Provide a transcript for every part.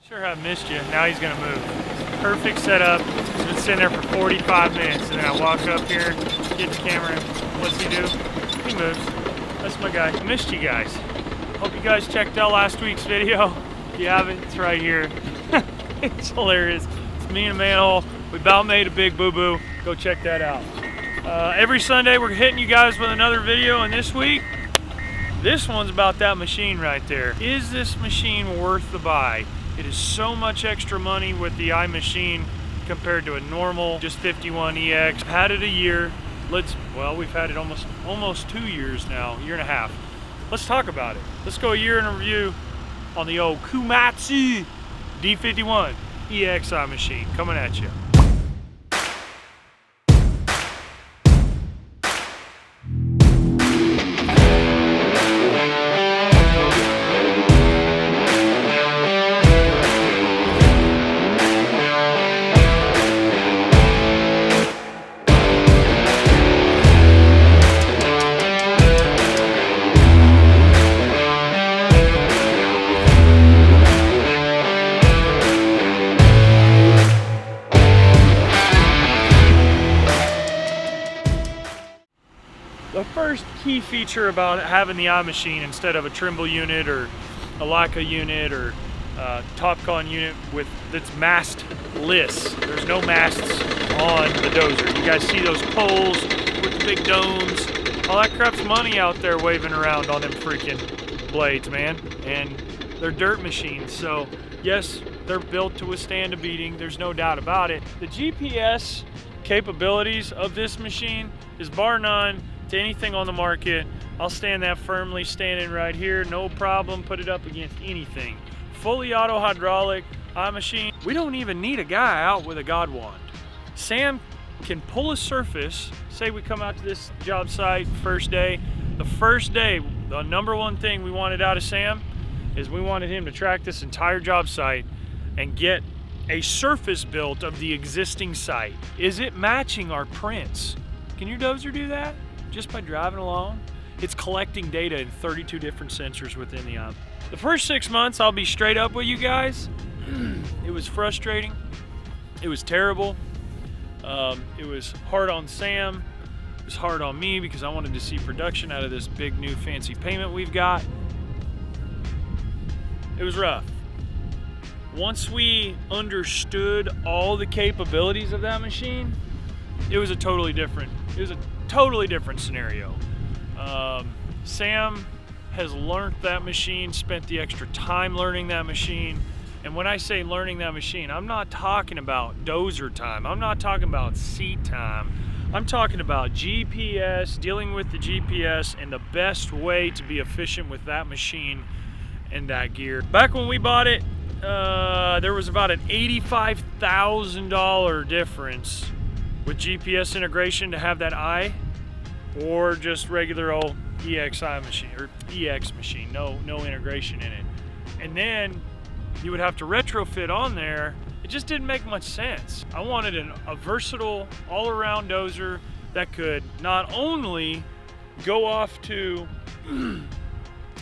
Sure have missed you. Now he's gonna move. Perfect setup. He's been sitting there for 45 minutes, and then I walk up here, get the camera, and what's he do? He moves. That's my guy. I missed you guys. Hope you guys checked out last week's video. If you haven't, it's right here. It's hilarious. It's me in a manhole. We about made a big boo-boo. Go check that out. Every Sunday we're hitting you guys with another video, and this week, this one's about that machine right there. Is this machine worth the buy? It is so much extra money with the iMachine compared to a normal just 51EX. Had it a year. Well, we've had it almost 2 years now, year and a half. Let's talk about it. Let's go a year in a review on the old Komatsu D51EXi machine. Coming at you. The first key feature about having the iMachine instead of a Trimble unit or a Leica unit or Topcon unit that's mastless. There's no masts on the dozer. You guys see those poles with the big domes? All that crap's money out there waving around on them freaking blades, man. And they're dirt machines, so yes, they're built to withstand a beating. There's no doubt about it. The GPS capabilities of this machine is bar none to anything on the market. I'll stand that firmly standing right here, no problem. Put it up against anything. Fully auto hydraulic iMachine. We don't even need a guy out with a God wand. Sam can pull a surface. Say we come out to this job site first day. The first day, the number one thing we wanted out of Sam is we wanted him to track this entire job site and get a surface built of the existing site. Is it matching our prints? Can your dozer do that? Just by driving along? It's collecting data in 32 different sensors within the arm. The first 6 months, I'll be straight up with you guys, it was frustrating. It was terrible. It was hard on Sam. It was hard on me because I wanted to see production out of this big new fancy payment we've got. It was rough. Once we understood all the capabilities of that machine, it was a totally different scenario. Sam has learned that machine, spent the extra time learning that machine. And when I say learning that machine, I'm not talking about dozer time. I'm not talking about seat time. I'm talking about GPS, dealing with the GPS, and the best way to be efficient with that machine and that gear. Back when we bought it, there was about an $85,000 difference with GPS integration to have that eye, or just regular old EXi machine or EX machine, no integration in it. And then you would have to retrofit on there. It just didn't make much sense. I wanted a versatile all-around dozer that could not only go off to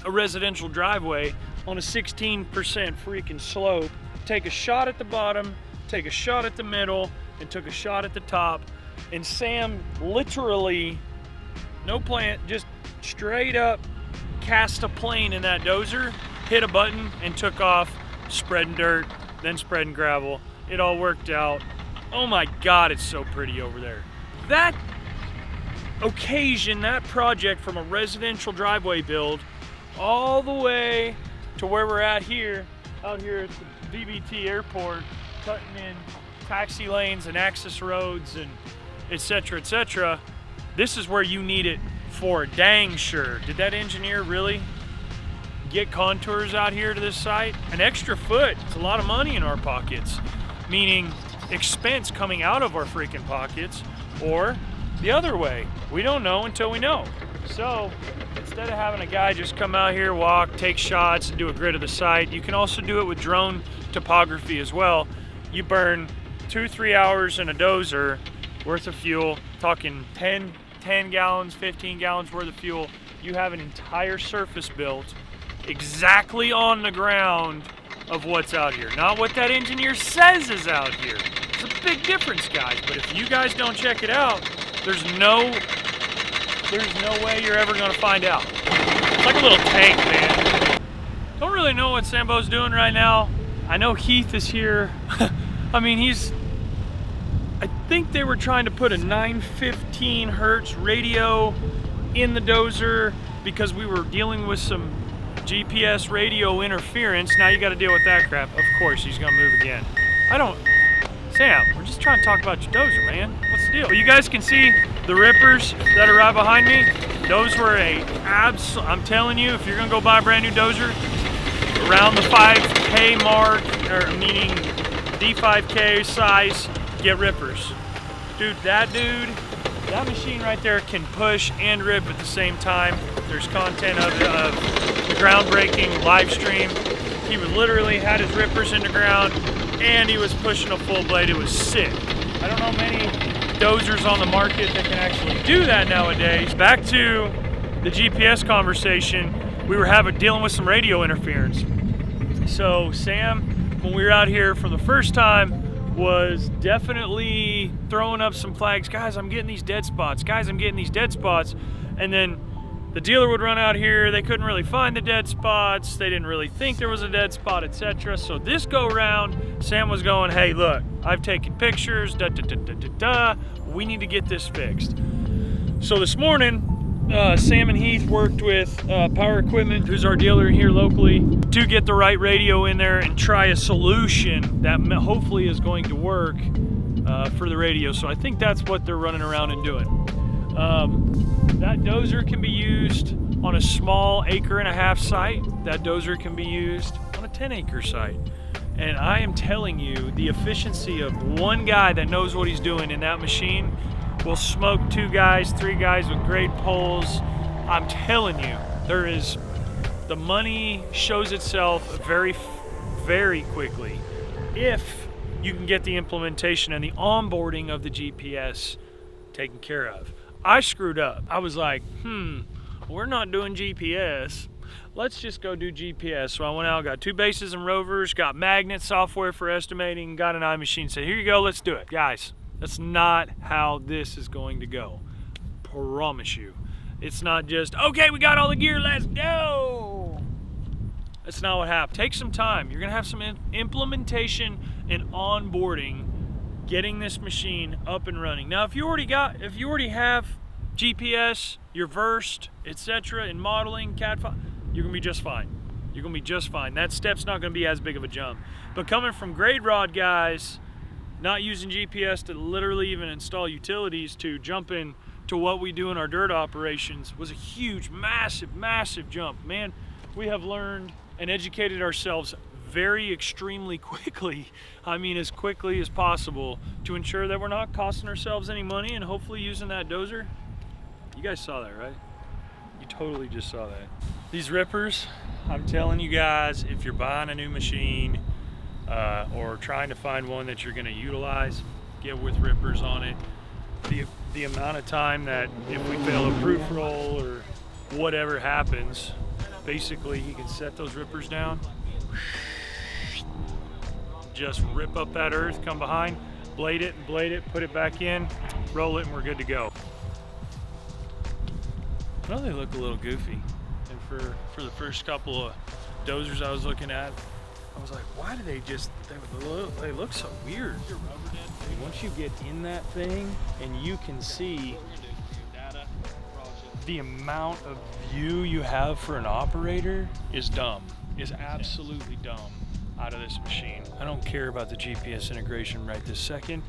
a residential driveway on a 16% freaking slope, take a shot at the bottom, take a shot at the middle, and took a shot at the top. And Sam literally, no plant, just straight up cast a plane in that dozer, hit a button, and took off, spreading dirt, then spreading gravel. It all worked out. Oh my God, it's so pretty over there. That occasion, that project from a residential driveway build all the way to where we're at here, out here at the VBT airport, cutting in taxi lanes and access roads and etc., etc. This is where you need it for dang sure. Did that engineer really get contours out here to this site? An extra foot, it's a lot of money in our pockets, meaning expense coming out of our freaking pockets, or the other way. We don't know until we know. So instead of having a guy just come out here, walk, take shots, and do a grid of the site, you can also do it with drone topography as well. You burn 2-3 hours in a dozer worth of fuel, talking 10 gallons, 15 gallons worth of fuel. You have an entire surface built exactly on the ground of what's out here, not what that engineer says is out here. It's a big difference, guys, but if you guys don't check it out, there's no way you're ever gonna find out. It's like a little tank, man. Don't really know what Sambo's doing right now. I know Heath is here. I mean, I think they were trying to put a 915 hertz radio in the dozer because we were dealing with some GPS radio interference. Now you got to deal with that crap. Of course, he's gonna move again. Sam, we're just trying to talk about your dozer, man. What's the deal? Well, you guys can see the rippers that are right behind me. Those were I'm telling you, if you're gonna go buy a brand new dozer, around the 5K mark, or meaning D5K size, get rippers. That machine right there can push and rip at the same time. There's content of the groundbreaking live stream. He was literally had his rippers in the ground and he was pushing a full blade. It was sick. I don't know many dozers on the market that can actually do that nowadays. Back to the GPS conversation, we were dealing with some radio interference. So Sam, when we were out here for the first time, was definitely throwing up some flags. Guys, I'm getting these dead spots. Guys, I'm getting these dead spots. And then the dealer would run out here. They couldn't really find the dead spots. They didn't really think there was a dead spot, etc. So this go round, Sam was going, hey, look, I've taken pictures, we need to get this fixed. So this morning, Sam and Heath worked with Power Equipment, who's our dealer here locally, to get the right radio in there and try a solution that hopefully is going to work for the radio. So I think that's what they're running around and doing. That dozer can be used on a small 1.5 acre site. That dozer can be used on a 10-acre site. And I am telling you, the efficiency of one guy that knows what he's doing in that machine will smoke 2 guys, 3 guys with great poles. I'm telling you, the money shows itself very, very quickly if you can get the implementation and the onboarding of the GPS taken care of. I screwed up. I was like, we're not doing GPS. Let's just go do GPS. So I went out, got 2 bases and rovers, got magnet software for estimating, got an iMachine, said, here you go, let's do it. Guys, that's not how this is going to go. Promise you. It's not just, okay, we got all the gear, let's go. That's not what happened. Take some time. You're gonna have some implementation and onboarding, getting this machine up and running. Now, if you already have GPS, you're versed, etc. in modeling, CAD file, you're gonna be just fine. You're gonna be just fine. That step's not gonna be as big of a jump. But coming from grade rod guys, not using GPS to literally even install utilities, to jump in to what we do in our dirt operations was a huge, massive, massive jump. Man, we have learned and educated ourselves very extremely quickly, I mean as quickly as possible, to ensure that we're not costing ourselves any money and hopefully using that dozer. You guys saw that, right? You totally just saw that. These rippers, I'm telling you guys, if you're buying a new machine or trying to find one that you're gonna utilize, get with rippers on it. The amount of time that if we fail a proof roll or whatever happens, basically he can set those rippers down, just rip up that earth, come behind, blade it, put it back in, roll it, and we're good to go. Well, they look a little goofy. And for the first couple of dozers I was looking at, I was like, why do they look so weird? Once you get in that thing and you can see the amount of view you have for an operator is absolutely dumb out of this machine. I don't care about the GPS integration right this second,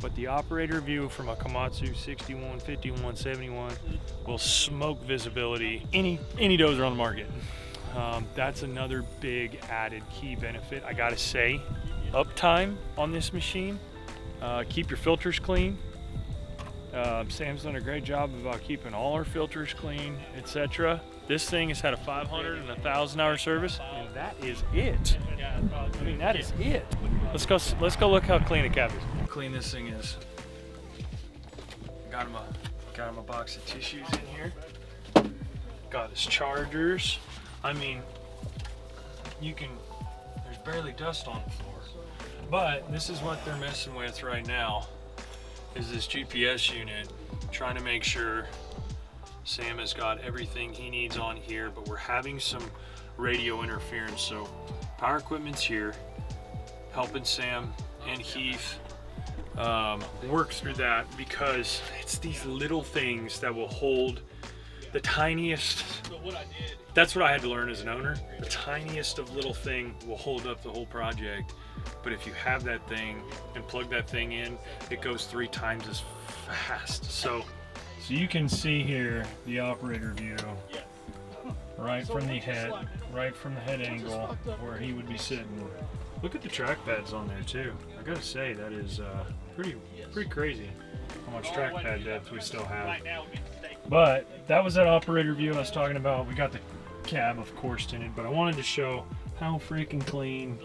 but the operator view from a Komatsu 61, 51, 71 will smoke visibility any dozer on the market. That's another big added key benefit. I gotta say, uptime on this machine, keep your filters clean. Sam's done a great job about keeping all our filters clean, etc. This thing has had a 500 and 1,000 hour service, and that is it. I mean, that is it. Let's go look how clean the cab is. How clean this thing is. Got him a box of tissues in here. Got his chargers. I mean, there's barely dust on the floor. But this is what they're messing with right now, is this GPS unit, trying to make sure Sam has got everything he needs on here, but we're having some radio interference. So power equipment's here, helping Sam and Heath work through that, because it's these little things that will hold the tiniest. That's what I had to learn as an owner. The tiniest of little thing will hold up the whole project. But if you have that thing and plug that thing in, it goes 3 times as fast. So you can see here the operator view right from the head angle where he would be sitting. Look at the track pads on there too. I gotta say, that is pretty crazy how much track pad depth we still have. But that was that operator view I was talking about. We got the cab, of course, tinted, but I wanted to show how freaking clean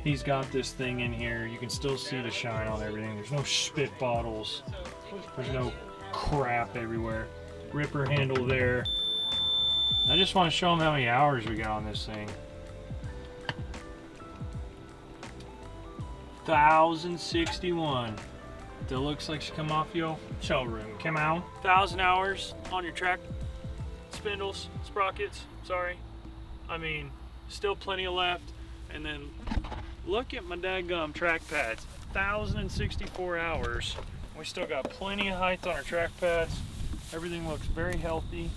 he's got this thing in here. You can still see the shine on everything. There's no spit bottles. There's no crap everywhere. Ripper handle there. I just want to show them how many hours we got on this thing. 1,061. That looks like she come off your showroom. Come out. 1,000 hours on your track spindles, sprockets. Sorry. I mean, still plenty of left. And then look at my daggum track pads. 1,064 hours. We still got plenty of height on our track pads. Everything looks very healthy.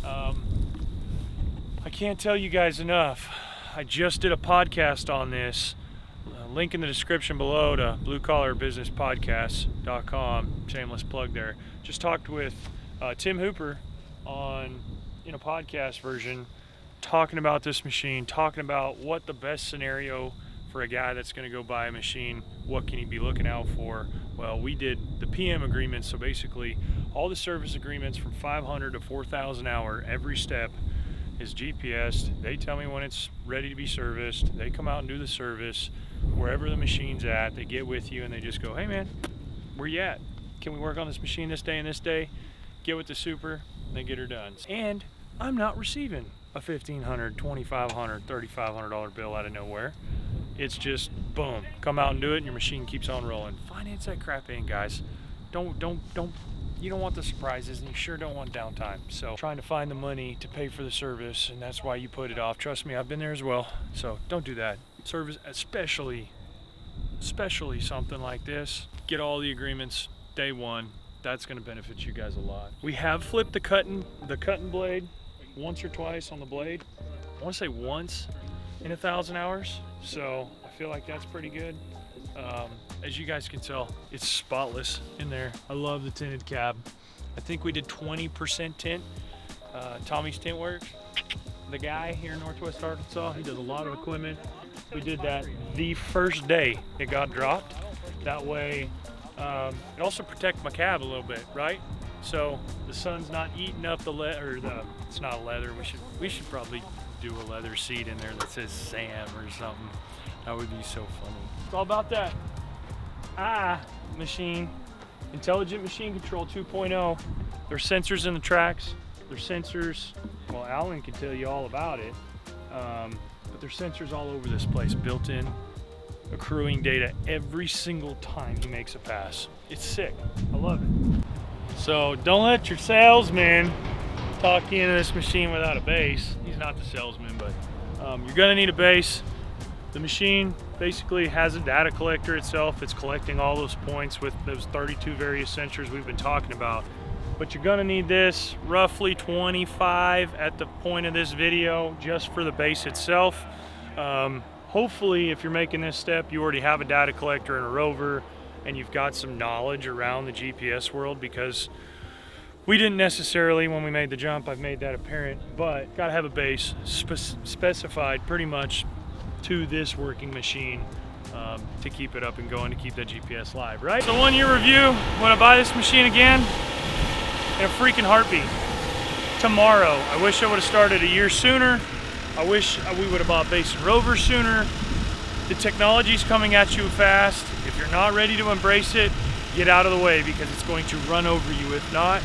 I can't tell you guys enough. I just did a podcast on this. Link in the description below to bluecollarbusinesspodcast.com. Shameless plug there. Just talked with Tim Hooper in a podcast version, talking about this machine, talking about what the best scenario for a guy that's going to go buy a machine, what can he be looking out for. Well, we did the PM agreements, so basically all the service agreements from 500 to 4,000 hour, every step is GPSed. They tell me when it's ready to be serviced. They come out and do the service wherever the machine's at. They get with you and they just go, hey man, where you at? Can we work on this machine this day and this day? Get with the super, and they get her done. And I'm not receiving a $1,500, $2,500, $3,500 bill out of nowhere. It's just boom, come out and do it, and your machine keeps on rolling. Finance that crap in, guys. Don't. You don't want the surprises, and you sure don't want downtime. So trying to find the money to pay for the service, and that's why you put it off. Trust me, I've been there as well. So don't do that. Service, especially something like this, get all the agreements day one. That's going to benefit you guys a lot. We have flipped the cutting blade once or twice on the blade. I want to say once in 1,000 hours. So I feel like that's pretty good. As you guys can tell, it's spotless in there. I love the tinted cab. I think we did 20% tint. Tommy's Tint Works, the guy here in Northwest Arkansas, he does a lot of equipment. We did that the first day it got dropped. That way, it also protects my cab a little bit, right? So the sun's not eating up the leather, it's not leather. We should probably do a leather seat in there that says Sam or something. That would be so funny. It's all about that machine, Intelligent Machine Control 2.0. There's sensors in the tracks. There's sensors, well, Alan can tell you all about it, but there's sensors all over this place, built in, accruing data every single time he makes a pass. It's sick. I love it. So don't let your salesman talk you into this machine without a base. He's not the salesman, but you're gonna need a base. The machine basically has a data collector itself. It's collecting all those points with those 32 various sensors we've been talking about. But you're gonna need this, roughly 25 at the point of this video, just for the base itself. Hopefully, if you're making this step, you already have a data collector and a rover, and you've got some knowledge around the GPS world, because we didn't necessarily when we made the jump. I've made that apparent, but gotta have a base specified pretty much to this working machine to keep it up and going, to keep that GPS live, right? So 1 year review, when I buy this machine again, in a freaking heartbeat. Tomorrow. I wish I would have started a year sooner. I wish we would have bought base and rover sooner. The technology's coming at you fast. If you're not ready to embrace it, get out of the way, because it's going to run over you if not.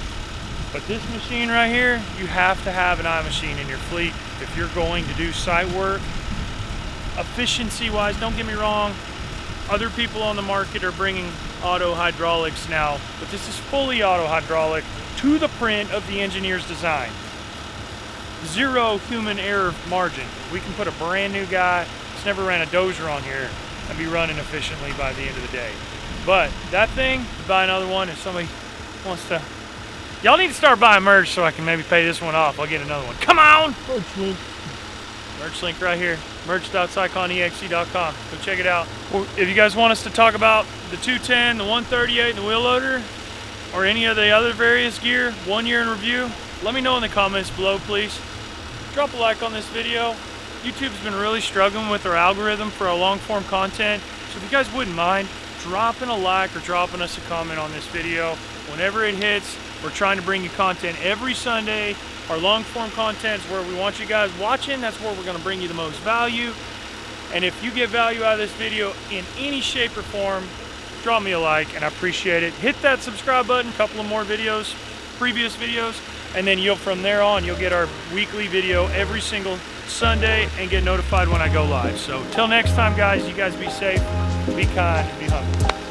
But this machine right here, you have to have an iMachine in your fleet if you're going to do site work. efficiency wise, don't get me wrong, other people on the market are bringing auto hydraulics now, but this is fully auto hydraulic to the print of the engineer's design. Zero human error margin. We can put a brand new guy that's never ran a dozer on here and be running efficiently by the end of the day. But that thing, buy another one if somebody wants to. Y'all need to start buying merch so I can maybe pay this one off. I'll get another one. Come on! Merch link. Merch link right here. merch.syconexi.com. Go check it out. If you guys want us to talk about the 210, the 138, and the wheel loader, or any of the other various gear, 1 year in review, let me know in the comments below, please. Drop a like on this video. YouTube's been really struggling with their algorithm for our long form content. So if you guys wouldn't mind dropping a like or dropping us a comment on this video whenever it hits. We're trying to bring you content every Sunday. Our long form content is where we want you guys watching. That's where we're going to bring you the most value. And if you get value out of this video in any shape or form, drop me a like and I appreciate it. Hit that subscribe button, a couple of more videos, previous videos, and then from there on you'll get our weekly video every single Sunday and get notified when I go live. So till next time, guys, you guys be safe, be kind, be humble.